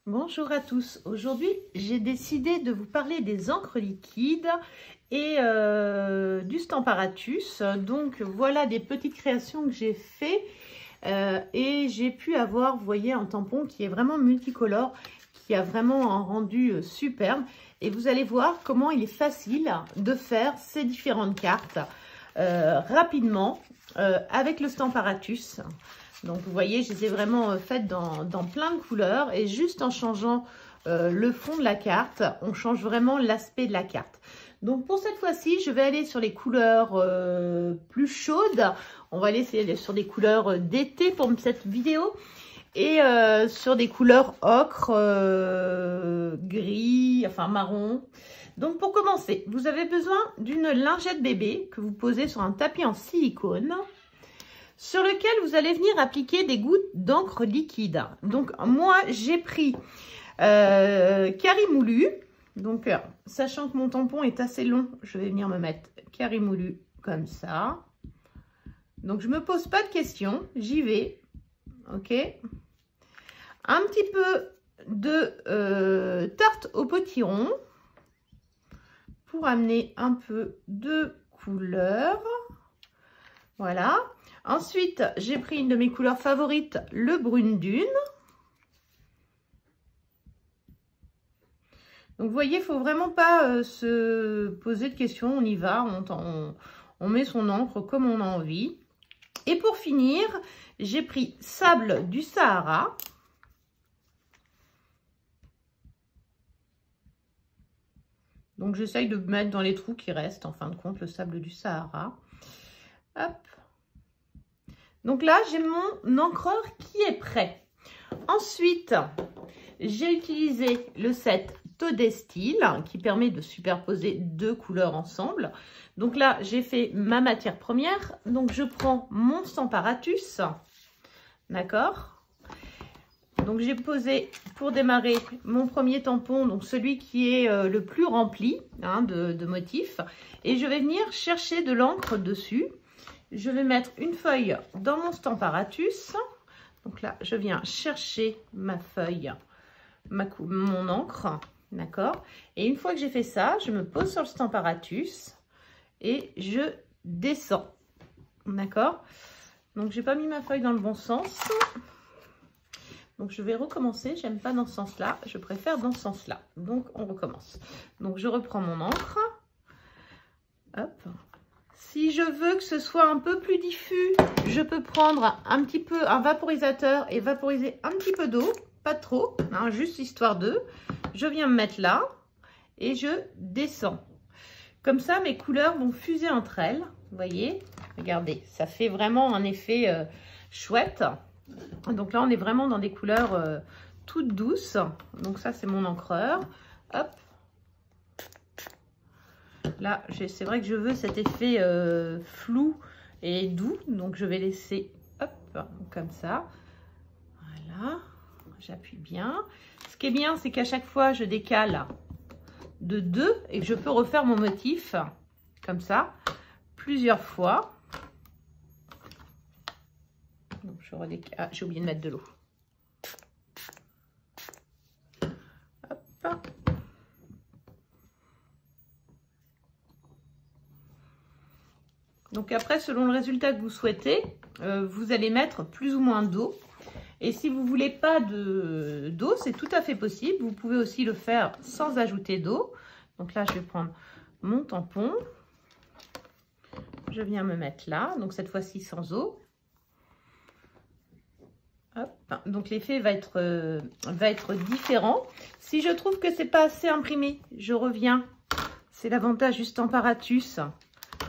Bonjour à tous. Aujourd'hui, j'ai décidé de vous parler des encres liquides et du Stamparatus. Donc, voilà des petites créations que j'ai fait et j'ai pu avoir, vous voyez, un tampon qui est vraiment multicolore, qui a vraiment un rendu superbe. Et vous allez voir comment il est facile de faire ces différentes cartes rapidement avec le Stamparatus. Donc, vous voyez, je les ai vraiment faites dans plein de couleurs. Et juste en changeant le fond de la carte, on change vraiment l'aspect de la carte. Donc, pour cette fois-ci, je vais aller sur les couleurs plus chaudes. On va aller sur des couleurs d'été pour cette vidéo. Et sur des couleurs ocre, gris, enfin marron. Donc, pour commencer, vous avez besoin d'une lingette bébé que vous posez sur un tapis en silicone, sur lequel vous allez venir appliquer des gouttes d'encre liquide. Donc, moi, j'ai pris Carimoulu. Donc, sachant que mon tampon est assez long, je vais venir me mettre Carimoulu comme ça. Donc, je ne me pose pas de questions, j'y vais. Ok. Un petit peu de tarte au potiron pour amener un peu de couleur. Voilà. Ensuite, j'ai pris une de mes couleurs favorites, le brune dune. Donc, vous voyez, il ne faut vraiment pas se poser de questions. On y va, on met son encre comme on a envie. Et pour finir, j'ai pris sable du Sahara. Donc, j'essaye de mettre dans les trous qui restent, en fin de compte, le sable du Sahara. Hop. Donc là, j'ai mon encreur qui est prêt. Ensuite, j'ai utilisé le set Todestil qui permet de superposer deux couleurs ensemble. Donc là, j'ai fait ma matière première. Donc, je prends mon Stamparatus. D'accord? Donc, j'ai posé pour démarrer mon premier tampon, donc celui qui est le plus rempli de motifs. Et je vais venir chercher de l'encre dessus. Je vais mettre une feuille dans mon Stamparatus. Donc là, je viens chercher ma feuille, mon encre. D'accord? Et une fois que j'ai fait ça, je me pose sur le Stamparatus et je descends. D'accord? Donc, j'ai pas mis ma feuille dans le bon sens. Donc, je vais recommencer. J'aime pas dans ce sens-là. Je préfère dans ce sens-là. Donc, on recommence. Donc, je reprends mon encre. Hop. Si je veux que ce soit un peu plus diffus, je peux prendre un petit peu un vaporisateur et vaporiser un petit peu d'eau. Pas trop, juste histoire de. Je viens me mettre là et je descends. Comme ça, mes couleurs vont fuser entre elles. Vous voyez? Regardez, ça fait vraiment un effet chouette. Donc là, on est vraiment dans des couleurs toutes douces. Donc ça, c'est mon encreur. Hop. Là, c'est vrai que je veux cet effet flou et doux. Donc, je vais laisser, hop, comme ça. Voilà. J'appuie bien. Ce qui est bien, c'est qu'à chaque fois, je décale de 2 et que je peux refaire mon motif comme ça plusieurs fois. Donc, je redécale. Ah, j'ai oublié de mettre de l'eau. Hop. Donc après, selon le résultat que vous souhaitez, vous allez mettre plus ou moins d'eau. Et si vous ne voulez pas d'eau, c'est tout à fait possible. Vous pouvez aussi le faire sans ajouter d'eau. Donc là, je vais prendre mon tampon. Je viens me mettre là. Donc cette fois-ci, sans eau. Hop. Donc l'effet va être différent. Si je trouve que c'est pas assez imprimé, je reviens. C'est l'avantage du Stamparatus.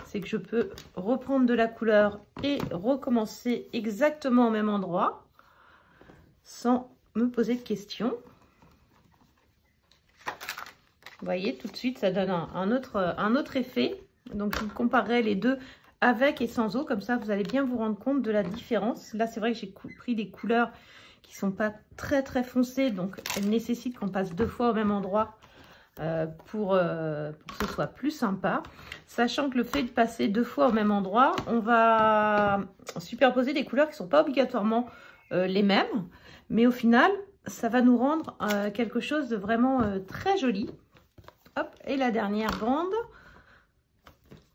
C'est que je peux reprendre de la couleur et recommencer exactement au même endroit sans me poser de questions. Vous voyez, tout de suite, ça donne un autre effet. Donc, je vous comparerai les deux avec et sans eau. Comme ça, vous allez bien vous rendre compte de la différence. Là, c'est vrai que j'ai pris des couleurs qui ne sont pas très, très foncées. Donc, elles nécessitent qu'on passe 2 fois au même endroit. Pour que ce soit plus sympa, sachant que le fait de passer 2 fois au même endroit, on va superposer des couleurs qui ne sont pas obligatoirement les mêmes, mais au final ça va nous rendre quelque chose de vraiment très joli. Hop, et la dernière bande,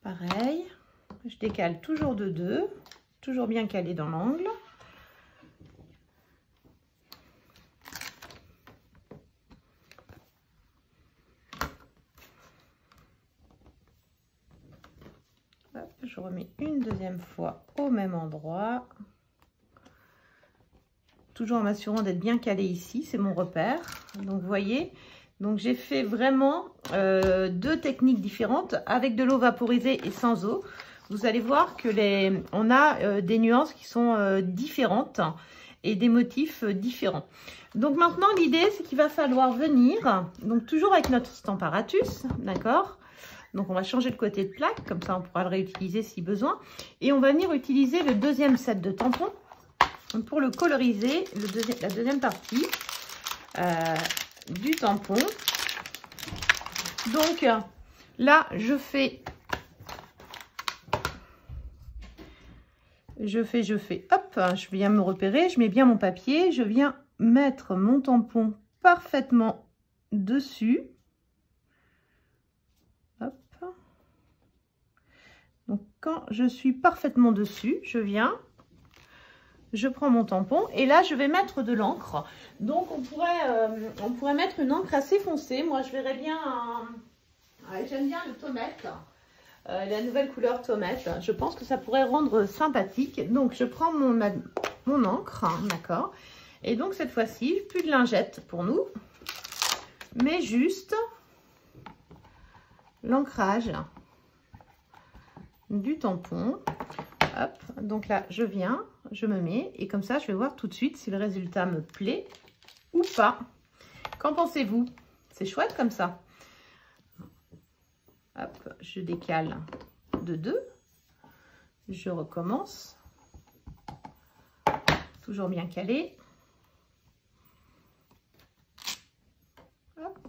pareil, je décale toujours de 2, toujours bien calé dans l'angle. Je remets une deuxième fois au même endroit. Toujours en m'assurant d'être bien calé ici, c'est mon repère. Donc vous voyez, donc j'ai fait vraiment 2 techniques différentes avec de l'eau vaporisée et sans eau. Vous allez voir que on a des nuances qui sont différentes et des motifs différents. Donc maintenant l'idée c'est qu'il va falloir venir, donc toujours avec notre Stamparatus, d'accord? Donc on va changer de côté de plaque, comme ça on pourra le réutiliser si besoin. Et on va venir utiliser le deuxième set de tampons pour le coloriser, la deuxième partie du tampon. Donc là je fais, hop, je viens me repérer, je mets bien mon papier, je viens mettre mon tampon parfaitement dessus. Donc, quand je suis parfaitement dessus, je prends mon tampon et là, je vais mettre de l'encre. Donc, on pourrait mettre une encre assez foncée. Moi, je verrais bien, j'aime bien le tomate, la nouvelle couleur tomate. Je pense que ça pourrait rendre sympathique. Donc, je prends mon encre, d'accord. Et donc, cette fois-ci, plus de lingette pour nous, mais juste l'ancrage du tampon. Hop, donc là je viens, je me mets et comme ça je vais voir tout de suite si le résultat me plaît ou pas. Qu'en pensez-vous? C'est chouette comme ça. Hop, je décale de 2, je recommence, toujours bien calé. Hop,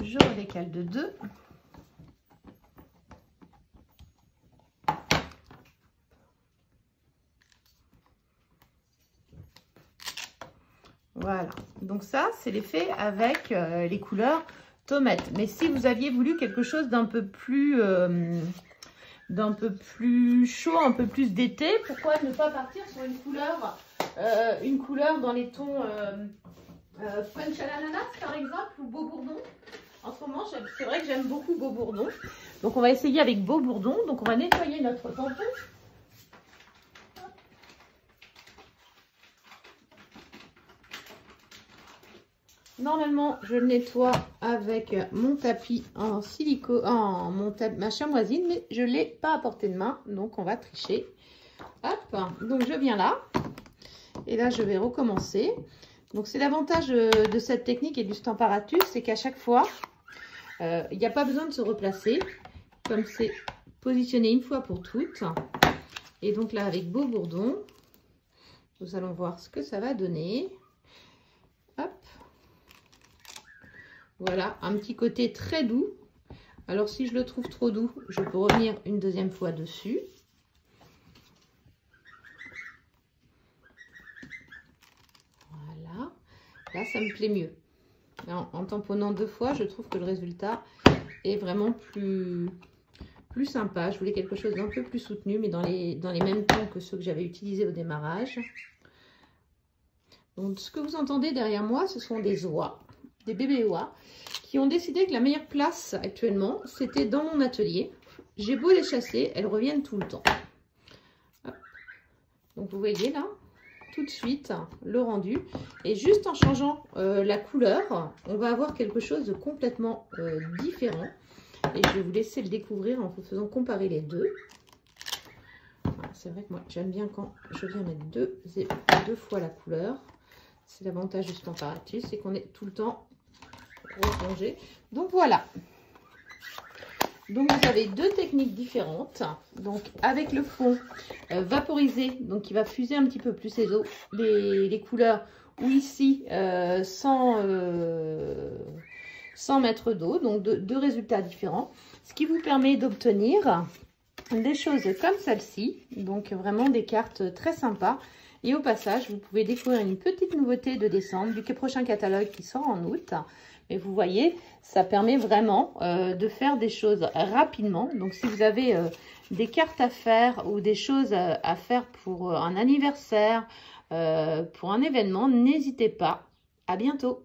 je redécale de 2. Voilà, donc ça c'est l'effet avec les couleurs tomate. Mais si vous aviez voulu quelque chose d'un peu plus chaud, un peu plus d'été, pourquoi ne pas partir sur une couleur dans les tons punch à l'ananas par exemple, ou beau bourdon. En ce moment c'est vrai que j'aime beaucoup beau bourdon, donc on va essayer avec beau bourdon. Donc on va nettoyer notre tampon. Normalement, je le nettoie avec mon tapis en silicone, ma chamoisine, mais je ne l'ai pas à portée de main, donc on va tricher. Hop, donc je viens là, et là je vais recommencer. Donc c'est l'avantage de cette technique et du Stamparatus, c'est qu'à chaque fois, il n'y a pas besoin de se replacer, comme c'est positionné une fois pour toutes. Et donc là, avec beau bourdon, nous allons voir ce que ça va donner. Hop. Voilà, un petit côté très doux. Alors, si je le trouve trop doux, je peux revenir une deuxième fois dessus. Voilà. Là, ça me plaît mieux. En tamponnant 2 fois, je trouve que le résultat est vraiment plus sympa. Je voulais quelque chose d'un peu plus soutenu, mais dans les mêmes tons que ceux que j'avais utilisés au démarrage. Donc, ce que vous entendez derrière moi, ce sont des oies. Des bébés oies qui ont décidé que la meilleure place actuellement c'était dans mon atelier. J'ai beau les chasser, elles reviennent tout le temps. Hop. Donc vous voyez là tout de suite le rendu, et juste en changeant la couleur, on va avoir quelque chose de complètement différent, et je vais vous laisser le découvrir en vous faisant comparer les deux. Voilà, c'est vrai que moi j'aime bien quand je viens mettre deux fois la couleur. C'est l'avantage du Stamparatus, c'est qu'on est tout le temps replongé. Donc voilà. Donc vous avez 2 techniques différentes. Donc avec le fond vaporisé, donc qui va fuser un petit peu plus les couleurs, ou ici sans mettre d'eau. Donc 2 résultats différents. Ce qui vous permet d'obtenir des choses comme celle-ci. Donc vraiment des cartes très sympas. Et au passage, vous pouvez découvrir une petite nouveauté de décembre du prochain catalogue qui sort en août. Et vous voyez, ça permet vraiment de faire des choses rapidement. Donc, si vous avez des cartes à faire ou des choses à faire pour un anniversaire, pour un événement, n'hésitez pas. À bientôt!